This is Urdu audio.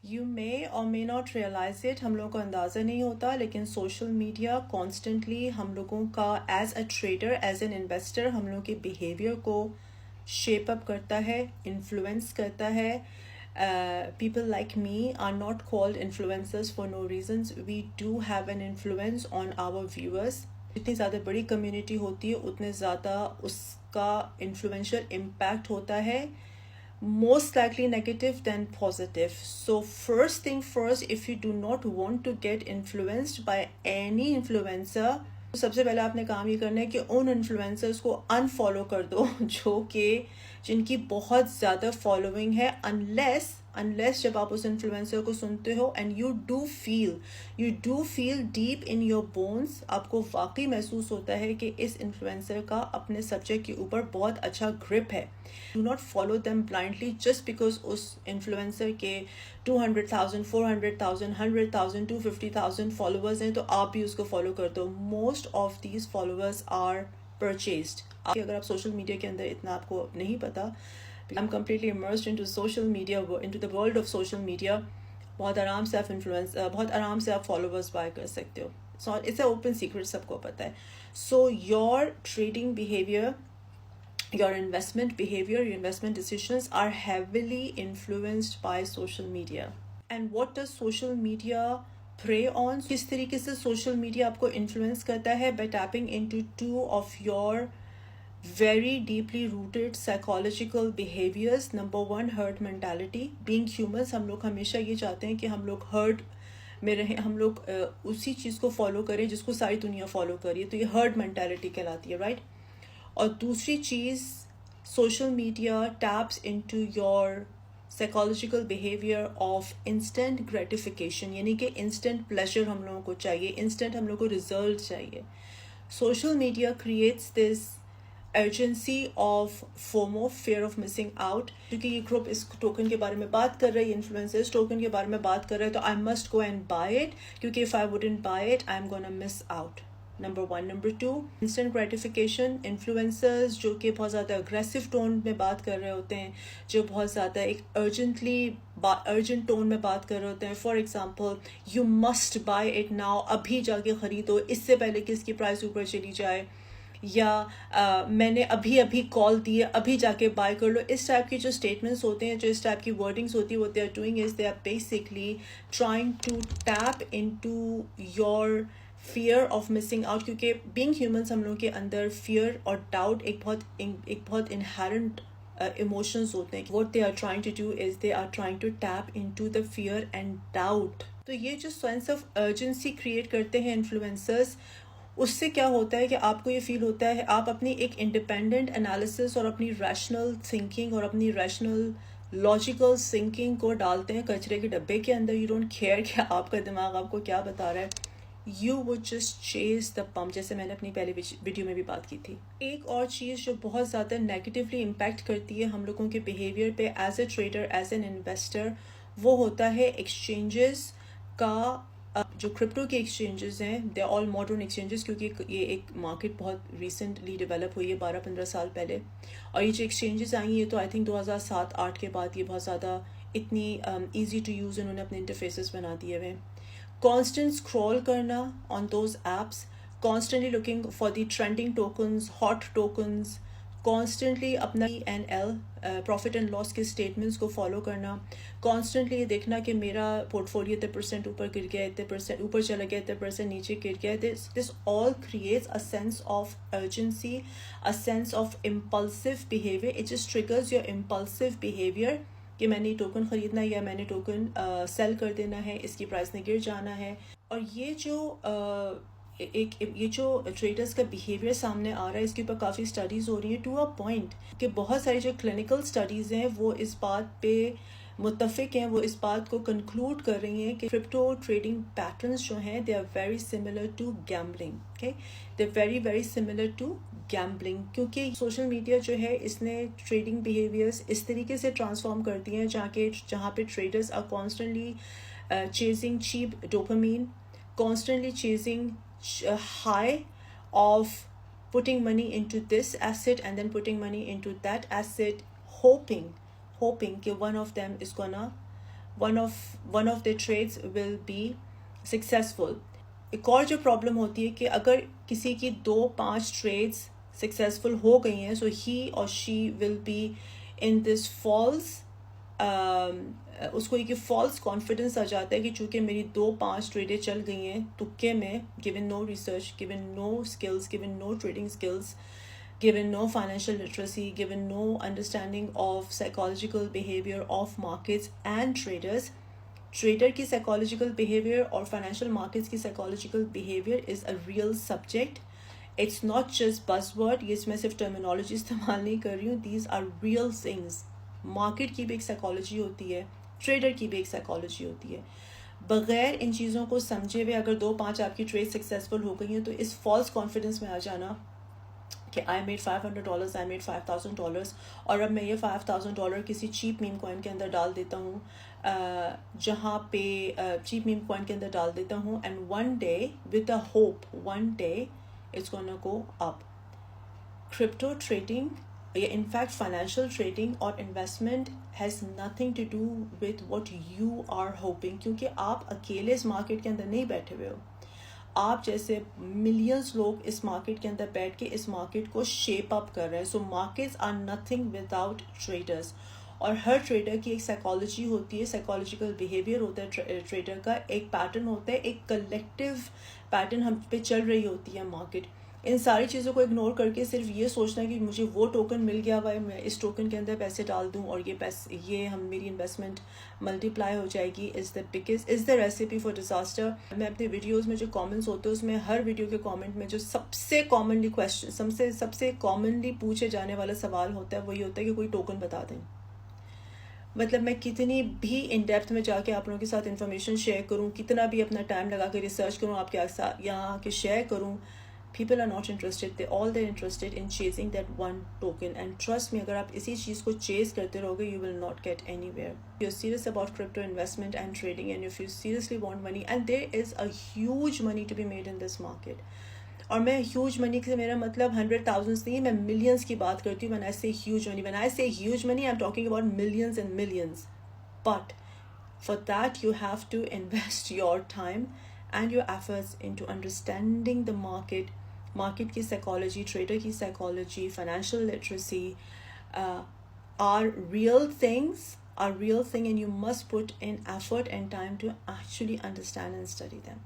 یو مے اور مے ناٹ ریئلائز اٹ، ہم لوگوں کو اندازہ نہیں ہوتا، لیکن سوشل میڈیا کانسٹنٹلی ہم لوگوں کا as a trader, as an investor, ہم لوگوں کے بیہیویئر کو شیپ اپ کرتا ہے، انفلوئنس کرتا ہے. People like me are not called influencers for no reasons. We do have an influence on our viewers. جتنی زیادہ بڑی کمیونٹی ہوتی ہے اتنے زیادہ اس کا انفلوئنشل امپیکٹ ہوتا ہے، most likely negative than positive. So first thing first, if you do not want to get influenced by any influencer, سب سے پہلے آپ نے کام یہ کرنا ہے کہ ان انفلوئنسرز کو انفالو کر دو جو کہ جن کی بہت زیادہ فالوئنگ ہے، unless جب آپ اس انفلوئنسر کو سنتے ہو and you do feel deep in your bones, آپ کو واقعی محسوس ہوتا ہے کہ اس انفلوئنسر کا اپنے سبجیکٹ کے اوپر بہت اچھا گرپ ہے. Do not follow them blindly just because اس انفلوئنسر کے 200,000 400,000 100,000 250,000 فالوورز ہیں تو آپ بھی اس کو فالو کر دو. Most of these followers are purchased. اگر آپ سوشل میڈیا کے اندر اتنا آپ کو نہیں پتا، I'm completely immersed into social media, into the world of social media. بہت آرام سے آپ بہت آرام سے آپ فالوورز بائی کر سکتے ہو. It's an open secret، سب کو پتہ ہے. So your trading behavior, your investment behavior, your investment decisions are heavily influenced by social media. And what does social media prey on? کس طریقے سے social media آپ کو influence کرتا ہے؟ By tapping into two of your very deeply rooted psychological behaviors. Number one, herd mentality. Being humans، ہم لوگ ہمیشہ یہ چاہتے ہیں کہ ہم لوگ herd میں رہیں، ہم لوگ اسی چیز کو فالو کریں جس کو ساری دنیا فالو کر رہی ہے، تو یہ herd mentality کہلاتی ہے، رائٹ. اور دوسری چیز، social media taps into your psychological behavior of instant gratification، یعنی کہ instant pleasure ہم لوگوں کو چاہیے، instant ہم لوگوں کو result چاہیے. Social media creates this urgency of FOMO, fear of missing out. کیونکہ یہ گروپ اس ٹوکن کے بارے میں بات کر رہا ہے، انفلوئنسر اس ٹوکن کے بارے میں بات کر رہا ہے، تو I must go and buy it، کیونکہ if I wouldn't buy it I'm gonna miss out. Number 1. Number 2، instant gratification. Influencers جو کہ بہت زیادہ اگریسو ٹون میں بات کر رہے ہوتے ہیں، جو بہت زیادہ ایک ارجنٹ ٹون میں بات کر رہے ہوتے ہیں. For example, you must by it now, ابھی جا کے خریدو اس سے پہلے کہ اس کی پرائس اوپر چلی جائے، یا میں نے ابھی کال دی ہے، ابھی جا کے بائی کر لو. اس ٹائپ کی جو اسٹیٹمنٹس ہوتے ہیں، جو اس ٹائپ کی ورڈنگس ہوتی ہیں، what they are doing is they are basically trying to tap into your fear of missing out. کیونکہ being humans ہم لوگوں کے اندر fear اور doubt ایک بہت inherent emotions ہوتے ہیں. what they are trying to do is they are trying to tap into the fear and doubt. تو یہ جو sense of urgency create کرتے ہیں influencers، اس سے کیا ہوتا ہے کہ آپ کو یہ فیل ہوتا ہے آپ اپنی ایک انڈیپینڈنٹ انالیسس اور اپنی ریشنل تھنکنگ اور اپنی ریشنل لاجیکل تھنکنگ کو ڈالتے ہیں کچرے کے ڈبے کے اندر. یو ڈونٹ کیئر کہ آپ کا دماغ آپ کو کیا بتا رہا ہے. یو وڈ جسٹ چیز دا پمپ، جیسے میں نے اپنی پہلے ویڈیو میں بھی بات کی تھی. ایک اور چیز جو بہت زیادہ نیگیٹیولی امپیکٹ کرتی ہے ہم لوگوں کے بیہیویئر پہ as a trader, as an investor, وہ ہوتا ہے ایکسچینجز کا. جو کرپٹو کے ایکسچینجز ہیں، دے آل ماڈرن ایکسچینجز، کیونکہ یہ ایک مارکیٹ بہت ریسنٹلی ڈیولپ ہوئی ہے 12-15 سال پہلے. اور یہ جو ایکسچینجز آئی ہیں تو آئی تھنک 2007-8 کے بعد یہ بہت زیادہ اتنی ایزی ٹو یوز انہوں نے اپنے انٹرفیسز بنا دیے ہوئے. کانسٹنٹ اسکرول کرنا on those apps, constantly looking for the trending tokens, hot tokens, constantly اپنا ENL پروفٹ اینڈ لاس کے اسٹیٹمنٹس کو فالو کرنا، کانسٹنٹلی یہ دیکھنا کہ میرا پورٹ فولیو اتنے پرسینٹ اوپر گر گیا، اتنے پرسینٹ اوپر چلا گیا، اتنے پرسینٹ نیچے گر گیا. This all creates a sense of urgency, a sense of impulsive behaviour. It just triggers your impulsive behaviour کہ میں نے ٹوکن خریدنا ہے یا میں نے ٹوکن سیل کر دینا ہے، اس کی پرائس نے گر جانا ہے. اور یہ جو ٹریڈرز کا بیہیویئر سامنے آ رہا ہے، اس کے اوپر کافی اسٹڈیز ہو رہی ہیں ٹو اے پوائنٹ کہ بہت ساری جو کلینکل اسٹڈیز ہیں وہ اس بات پہ متفق ہیں، وہ اس بات کو کنکلوڈ کر رہی ہیں کہ کرپٹو ٹریڈنگ پیٹرنز جو ہیں they are very similar to gambling. Okay, they are very very similar to gambling, کیونکہ سوشل میڈیا جو ہے اس نے ٹریڈنگ بیہیویئرس اس طریقے سے ٹرانسفارم کر دی ہیں جہاں پہ traders are constantly chasing cheap dopamine, constantly chasing high of putting money into this asset and then putting money into that asset, hoping کہ one of them is gonna one of their trades will be successful. ایک اور جو پرابلم ہوتی ہے کہ اگر کسی کی 2-5 ٹریڈس سکسیزفل ہو گئی ہیں سو ہی اور شی will be in this false اس کو ایک فالس کانفیڈنس آ جاتا ہے کہ چونکہ میری 2-5 ٹریڈیں چل گئی ہیں تکے میں، given no research, given no skills, given no trading skills, given no financial literacy, given no understanding of psychological behavior of markets and traders. Trader کی سائیکالوجیکل بیہیویئر اور فائنینشیل مارکیٹس کی psychological behaviour is a real subject. It's not just buzz word, یہ میں صرف ٹرمینالوجی استعمال نہیں کر رہی ہوں، these are real things. Market کی بھی ایک سائیکالوجی ہوتی ہے، ٹریڈر کی بھی ایک سائیکالوجی ہوتی ہے. بغیر ان چیزوں کو سمجھے ہوئے اگر 2-5 آپ کی ٹریڈ سکسیزفل ہو گئی ہیں تو اس فالس کانفیڈنس میں آ جانا کہ آئی میڈ $500، آئی میڈ $5,000 اور اب میں یہ $5,000 کسی چیپ میم کوائن کے اندر ڈال دیتا ہوں، جہاں پہ چیپ میم کوائن کے اندر ڈال دیتا ہوں، and one day with a hope one day it's gonna go up. Crypto trading یا انفیکٹ فائنینشیل ٹریڈنگ اور investment has nothing to do with what you are hoping, کیونکہ آپ اکیلے اس مارکیٹ کے اندر نہیں بیٹھے ہوئے ہو، آپ جیسے ملینز لوگ اس مارکیٹ کے اندر بیٹھ کے اس مارکیٹ کو شیپ اپ کر رہے ہیں. So markets are nothing without traders, اور ہر ٹریڈر کی ایک سائیکالوجی ہوتی ہے، سائیکالوجیکل بیہیویئر ہوتا ہے ٹریڈر کا، ایک پیٹرن ہوتا ہے، ایک کلیکٹیو پیٹرن ہم پہ چل رہی ہوتی ہے مارکیٹ. ان ساری چیزوں کو اگنور کر کے صرف یہ سوچنا کہ مجھے وہ ٹوکن مل گیا ہوا ہے، میں اس ٹوکن کے اندر پیسے ڈال دوں اور یہ میری انویسٹمنٹ ملٹی پلائی ہو جائے گی، از دا ریسیپی فار ڈیزاسٹر. میں اپنے ویڈیوز میں جو کامنٹس ہوتے ہیں اس میں ہر ویڈیو کے کامنٹ میں جو سب سے کامنلی کویشچن سب سے کامنلی پوچھے جانے والا سوال ہوتا ہے وہی ہوتا ہے کہ کوئی ٹوکن بتا دیں. مطلب میں کتنی بھی ان ڈیپتھ میں جا کے آپ لوگوں کے ساتھ انفارمیشن شیئر کروں، کتنا بھی اپنا ٹائم لگا کے ریسرچ کروں، آپ کے ساتھ یہاں آ کے شیئر کروں، people are not interested, they're interested in chasing that one token. And trust me, اگر آپ اسی چیز کو چیز کرتے رہو گے you will not get anywhere. If you're serious about crypto investment and trading, and if you seriously want money, and there is a huge money to be made in this market, اور میں ہیوج منی سے میرا مطلب 100,000 نہیں، میں ملینس کی بات کرتی ہوں. when I say huge money I'm talking about millions and millions. But for that you have to invest your time and your efforts into understanding the market کی سائیکالوجی، ٹریڈر کی psychology, financial literacy are real thing, and you must put in effort and time to actually understand and study them.